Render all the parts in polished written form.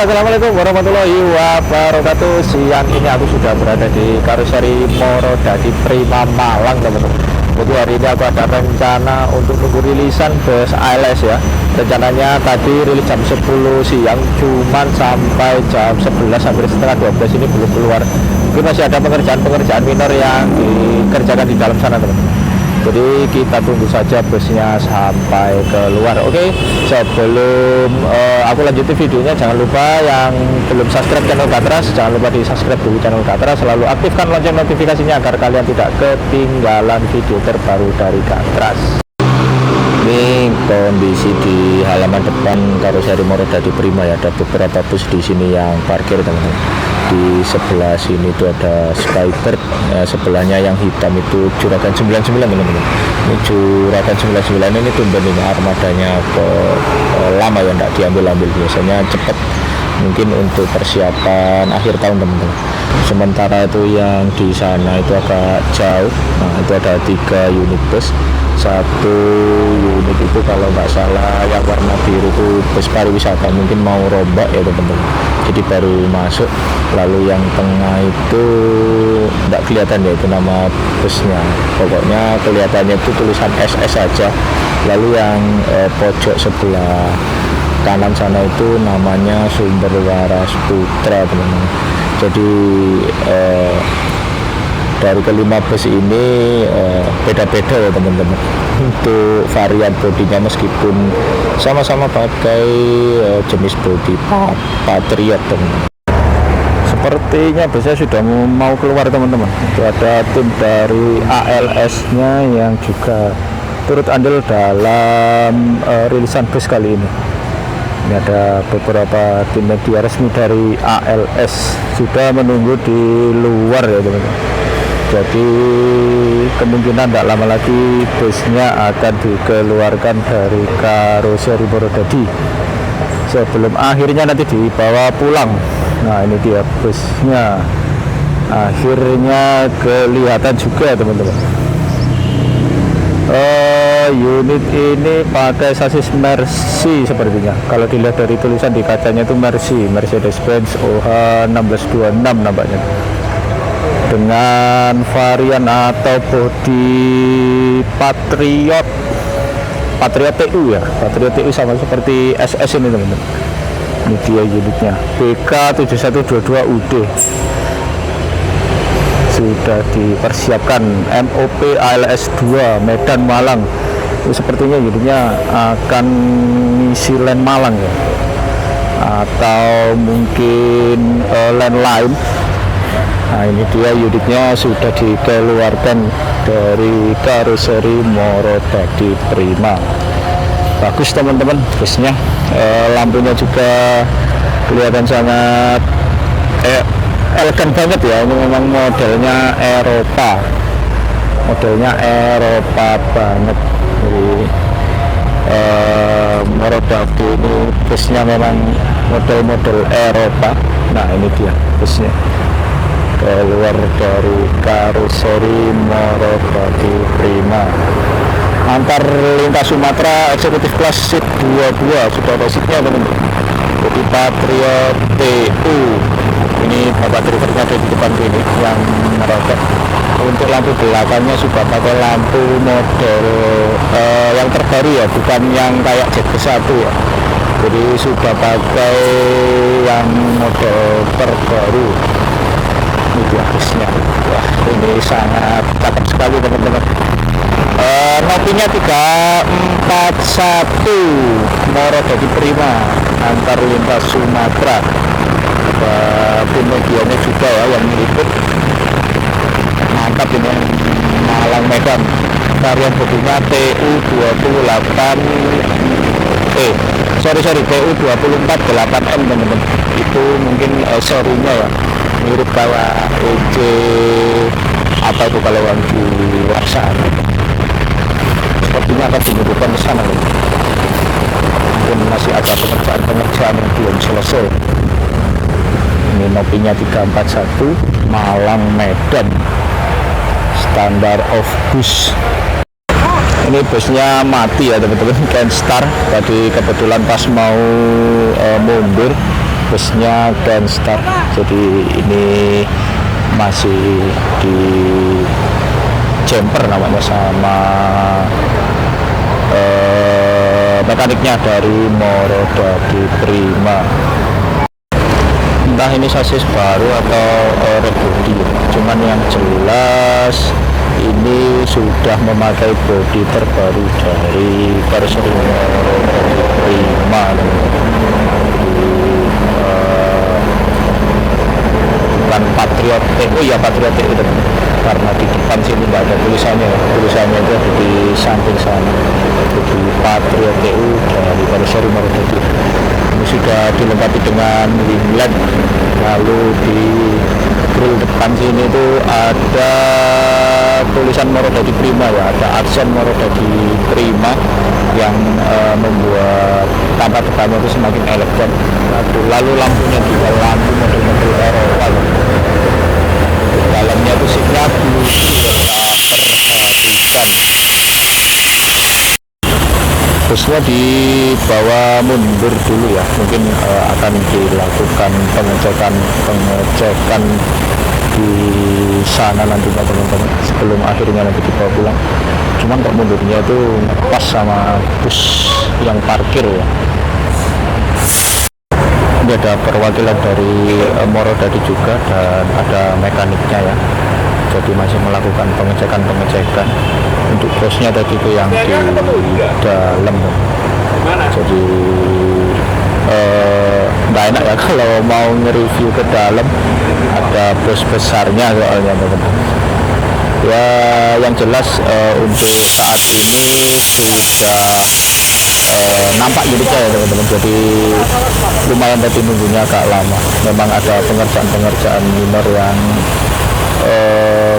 Assalamualaikum warahmatullahi wabarakatuh. Siang ini aku sudah berada di Karoseri Morodadi Prima Malang, teman-teman. Jadi hari ini aku ada rencana untuk tunggu rilisan bus ALS ya. Rencananya tadi rilis jam 10 siang, cuman sampai jam 11 hampir setengah 12 ini belum keluar. Mungkin masih ada pengerjaan minor yang dikerjakan di dalam sana, teman-teman. Jadi kita tunggu saja busnya sampai keluar. Oke, sebelum aku lanjutin videonya, jangan lupa yang belum subscribe channel Gatras, jangan lupa di subscribe dulu channel Gatras, lalu aktifkan lonceng notifikasinya agar kalian tidak ketinggalan video terbaru dari Gatras. Ini kondisi di halaman depan Karoseri Morodadi Prima ya, ada beberapa bus di sini yang parkir, teman-teman. Di sebelah sini itu ada Skybird ya, sebelahnya yang hitam itu Juragan 99, teman-teman. Ini Juragan 99 ini tumben ini armadanya lama ya, tidak diambil-ambil, biasanya cepat, mungkin untuk persiapan akhir tahun, teman-teman. Sementara itu yang di sana itu agak jauh. Nah, itu ada 3 unit bus. Satu unit itu kalau nggak salah yang warna biru itu bus pariwisata, mungkin mau rombak ya, teman-teman, jadi baru masuk. Lalu yang tengah itu nggak kelihatan ya itu nama busnya, pokoknya kelihatannya itu tulisan SS saja. Lalu yang pojok sebelah kanan sana itu namanya Sumber Waras Putra, teman-teman. Jadi dari kelima bus ini beda-beda ya, teman-teman, untuk varian bodinya, meskipun sama-sama pakai jenis bodi Patriot, teman-teman. Sepertinya busnya sudah mau keluar, teman-teman. Itu ada tim dari ALS nya yang juga turut andil dalam rilisan bus kali ini. Ini ada beberapa tim media resmi dari ALS sudah menunggu di luar ya, teman-teman. Jadi kemungkinan tidak lama lagi busnya akan dikeluarkan dari Karoseri Morodadi sebelum akhirnya nanti dibawa pulang. Nah, ini dia busnya, akhirnya kelihatan juga, teman-teman. Unit ini pakai sasis Mercy sepertinya. Kalau dilihat dari tulisan di kacanya itu Mercy, Mercedes-Benz OH1626 nampaknya, dengan varian atau bodi Patriot TU ya, Patriot TU sama seperti SS ini, teman-teman. Ini dia unitnya, BK7122UD, sudah dipersiapkan. MOP ALS 2 Medan Malang. Itu sepertinya unitnya akan ngisi line Malang ya, atau mungkin line lain. Nah, ini dia unitnya sudah dikeluarkan dari Karoseri Morodadi Prima. Bagus, teman-teman, busnya. Lampunya juga kelihatan sangat elegan banget ya. Ini memang modelnya Eropa banget. Jadi Morodadi ini busnya memang model Eropa. Nah, ini dia busnya keluar dari Karoseri Morodadi Prima. Antar lintas Sumatera eksekutif kelas seat 22 sudah ada seatnya, teman-teman. Jadi Patriot TU ini bapak drivernya ada di depan sini yang merokok. Untuk lampu belakangnya sudah pakai lampu model yang terbaru ya, bukan yang kayak ZB1 ya. Jadi sudah pakai yang model terbaru. Ini dia busnya. Wah, ini sangat cakep sekali, teman-teman. Nopinya 341 Morodadi Prima antar lintas Sumatera. Tim medianya juga ya yang meliput. Mantap ini, Malang Medan. Varian bodinya TU28 TU248M, teman-teman. Itu mungkin serinya ya, mirip kayak EJ apa itu kalau yang di Laksana. Sepertinya akan dibutuhkan ke sana, mungkin masih ada pengerjaan yang belum selesai. Ini nopinya 341 Malang Medan, standar of bus. Ini busnya mati ya, teman-teman, Kenstar. Tadi kebetulan pas mau mundur busnya Kenstar. Jadi ini masih di jumper namanya sama mekaniknya dari Morodadi Prima. Entah ini sasis baru atau rebody, cuman yang jelas ini sudah memakai bodi terbaru dari Karoseri Morodadi Prima. Bukan Patriot, oh iya Patriot itu, karena di depan sini nggak ada tulisannya itu ada di samping sana. Jadi Patriot TU dari Karoseri Morodadi. Ini sudah dilengkapi dengan winglet, lalu di grill depan sini itu ada tulisan Morodadi Prima ya, ada aksen Morodadi Prima yang membuat tampak depannya itu semakin elegan. Lalu lampunya juga lampu model-model Eropa. Dalamnya itu seatnya perhatikan. Busnya dibawa mundur dulu ya, mungkin akan dilakukan pengecekan di sana nantinya teman-teman, sebelum akhirnya nanti dibawa pulang. Cuman kok mundurnya itu pas sama bus yang parkir ya. Ini ada perwakilan dari Morodadi juga dan ada mekaniknya ya. Jadi masih melakukan pengecekan untuk bosnya tadi itu yang di dalam. Jadi nggak enak ya kalau mau nge-review ke dalam, ada bos besarnya soalnya teman-teman. Ya yang jelas untuk saat ini sudah nampak unitnya ya teman-teman. Jadi lumayan tadi nunggunya agak lama. Memang ada pengerjaan minor yang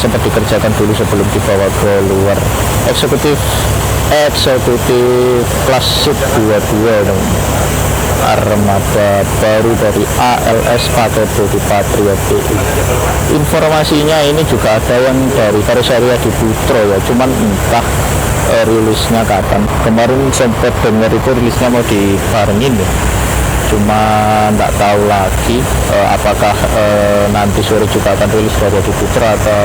sempat dikerjakan dulu sebelum dibawa ke luar. Eksekutif klasik 22 teman. Armada baru dari ALS pakai bodi Patriot TU. Informasinya ini juga ada yang dari Karoseri Adi Putro ya, cuman entah rilisnya kapan. Kemarin sempat dengar itu rilisnya mau dibarengin ya, cuma nggak tahu lagi apakah nanti sore juga akan rilis dari Adi Putra atau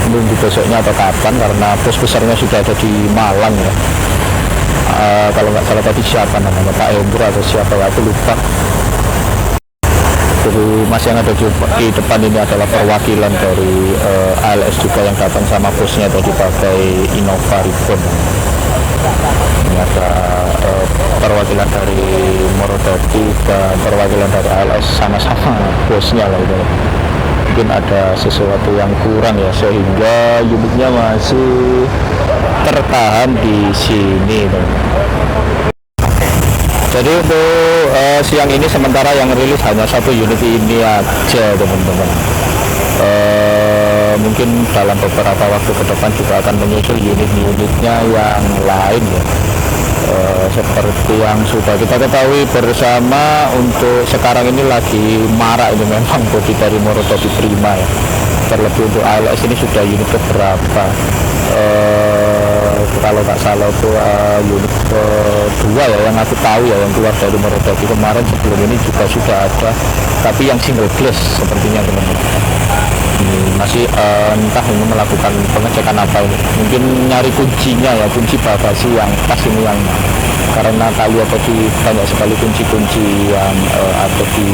nunggu besoknya atau kapan, karena bos besarnya sudah ada di Malang ya. Kalau nggak salah tadi siapa namanya, Pak Hendra atau siapa ya, aku lupa. Jadi masih yang ada di depan ini adalah perwakilan dari ALS juga yang datang sama bosnya tadi pakai Innova Ribbon. Ini ada perwakilan dari Morodadi dan perwakilan dari ALS sama-sama bosnya lah itu. Mungkin ada sesuatu yang kurang ya, sehingga unitnya masih tertahan di sini. Jadi untuk siang ini sementara yang rilis hanya satu unit ini aja teman-teman. Mungkin dalam beberapa waktu ke depan juga akan menyusul unit-unitnya yang lain ya. Seperti yang sudah kita ketahui bersama, untuk sekarang ini lagi marak ini memang bodi dari Morodadi Prima ya. Terlebih untuk ALS ini sudah unit keberapa, kalau nggak salah itu unit kedua ya yang aku tahu ya, yang keluar dari Morodadi. Kemarin sebelum ini juga sudah ada, tapi yang single glass sepertinya teman-teman. Masih entah ini melakukan pengecekan apa ini, mungkin nyari kuncinya ya, kunci bagasi yang pas ini, yang karena kali tadi banyak sekali kunci-kunci yang ada di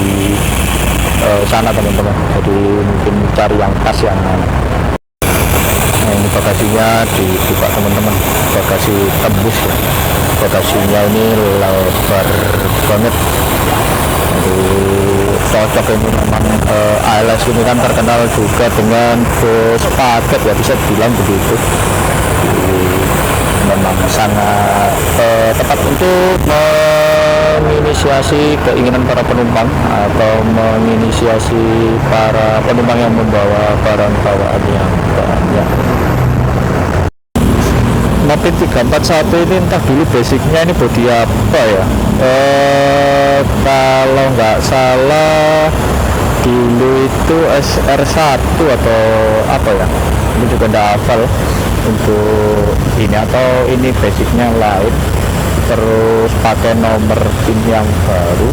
sana teman-teman. Jadi mungkin cari yang pas yang mana. Nah ini bagasinya dibuka teman-teman, bagasi tembus ya. Bagasinya ini lebar banget. Jadi cocok ini memang. ALS ini kan terkenal juga dengan bos paket ya, bisa dibilang begitu. Jadi memang sangat tepat untuk menginisiasi keinginan para penumpang atau menginisiasi para penumpang yang membawa barang bawaan yang banyak. Mobil 341 ini entah dulu basicnya ini bodi apa ya, kalau nggak salah dulu itu SR1 atau apa ya, ini juga nggak hafal untuk ini, atau ini basicnya lain, terus pakai nomor PIN yang baru.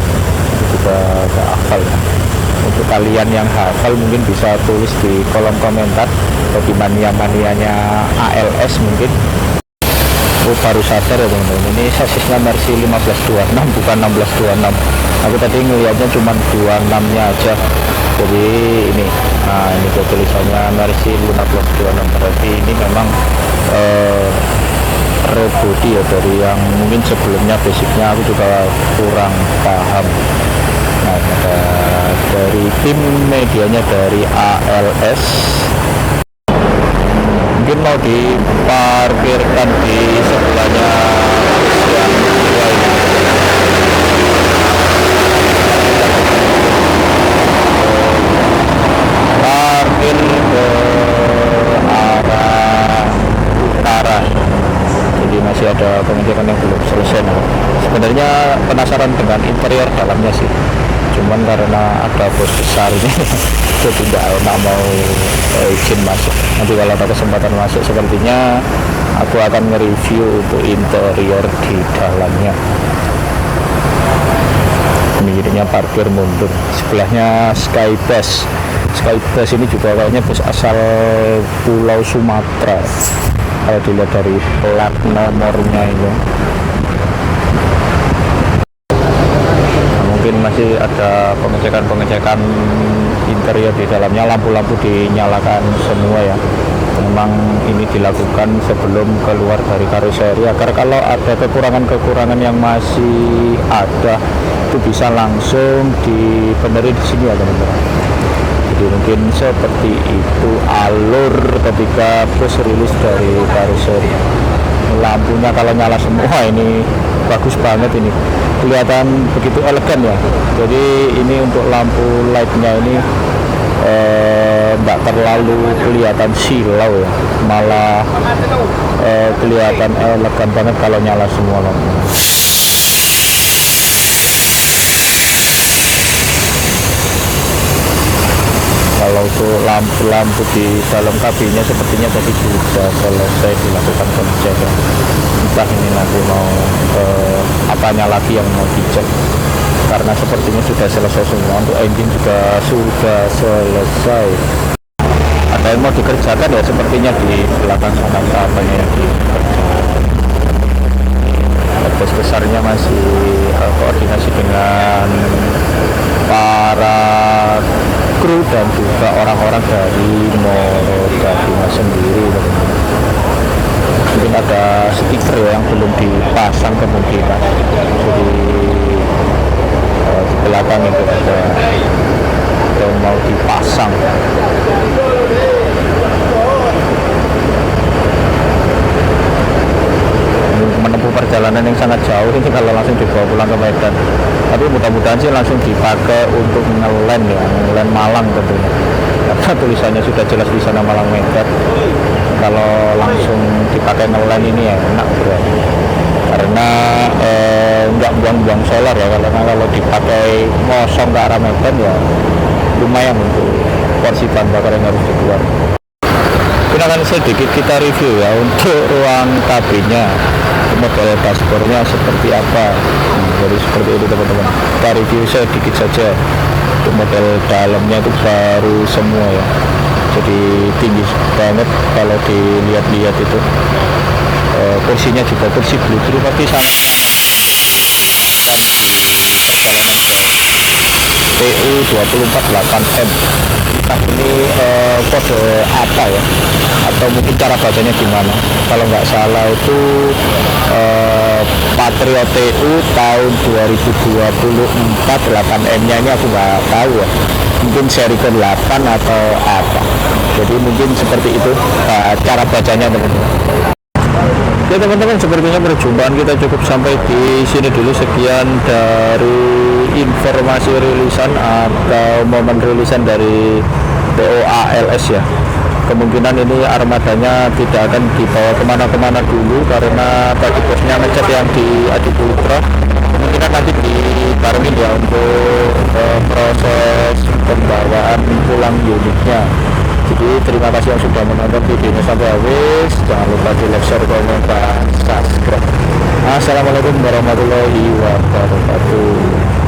juga gak hafal ya. Untuk kalian yang hafal mungkin bisa tulis di kolom komentar, bagi mania-manianya ALS mungkin. Aku baru sadar ya teman-teman, ini sasisnya Mercy 1526 bukan 1626. Aku tadi ngelihatnya cuma 26 nya aja, jadi ini ini tulisannya Mercy 1526, berarti ini memang road body ya, dari yang mungkin sebelumnya basicnya aku juga kurang paham. Nah, ada dari tim medianya dari ALS, mungkin mau diparkirkan di sebelahnya yang dua ini. Parkir ke arah utara, jadi masih ada pengecekan yang belum selesai. Nah, sebenarnya penasaran dengan interior dalamnya sih, cuman karena ada bos besar ini saya tidak enak mau izin masuk. Nanti kalau ada kesempatan masuk, sepertinya aku akan nge-review untuk interior di dalamnya. Ini jadinya parkir mundur, sebelahnya Skybus. Skybus ini juga kayaknya bus asal Pulau Sumatera kalau dilihat dari plat nomornya ini. Mungkin masih ada pengecekan interior di dalamnya, lampu-lampu dinyalakan semua ya. Memang ini dilakukan sebelum keluar dari karoseri, agar kalau ada kekurangan-kekurangan yang masih ada itu bisa langsung dibenerin di sini ya teman-teman. Jadi mungkin seperti itu alur ketika bus rilis dari karoseri. Lampunya kalau nyala semua ini bagus banget, ini kelihatan begitu elegan ya. Jadi ini untuk lampu lightnya ini enggak terlalu kelihatan silau ya, malah kelihatan elegan banget kalau nyala semua lampu. Kalau untuk lampu-lampu di dalam kabinnya sepertinya tadi sudah selesai dilakukan pengecekan. Entah ini nanti mau apanya lagi yang mau dicek, karena sepertinya sudah selesai semua. Untuk engine juga sudah selesai. Ada yang mau dikerjakan ya, sepertinya di belakang sana apanya yang dikerjakan. Bos besarnya masih koordinasi dengan para kru dan juga orang-orang dari Morodadima sendiri. Mungkin ada stiker ya yang belum dipasang kemungkinan, jadi di belakang itu ada yang mau dipasang. Menempuh perjalanan yang sangat jauh ini kalau langsung dibawa pulang ke Medan, tapi mudah-mudahan sih langsung dipakai untuk ngelend ya, ngelend Malang tentunya, karena tulisannya sudah jelas di sana Malang Medan. Kalau langsung dipakai ngelend ini ya enak bro, karena nggak buang-buang solar ya. Kalau dipakai ngosong ke arah Medan ya lumayan untuk porsi bahan bakar yang harus dikeluar. Kita akan sedikit kita review ya untuk ruang kabinnya, model dashboardnya seperti apa. Jadi seperti itu teman-teman, kita review sedikit saja. Untuk model dalamnya itu baru semua ya, jadi tinggi banget kalau dilihat-lihat itu. Kursinya juga kursi bluetooth, tapi sangat TU 248M. Nah ini kode apa ya, atau mungkin cara bacanya gimana? Kalau nggak salah itu Patriot TU tahun 2024 8M nya ini aku nggak tahu ya, mungkin seri ke-8 atau apa. Jadi mungkin seperti itu cara bacanya teman-teman. Ya teman-teman, sepertinya perjumpaan kita cukup sampai di sini dulu. Sekian dari informasi rilisan atau momen rilisan dari POALS ya. Kemungkinan ini armadanya tidak akan dibawa kemana-kemana dulu, karena tadi bosnya ngecek yang di Adiputra. Kemungkinan nanti dibarengin ya untuk proses pembawaan pulang unitnya. Jadi terima kasih yang sudah menonton videonya sampai habis. Jangan lupa di like, share, komen, dan subscribe. Assalamualaikum warahmatullahi wabarakatuh.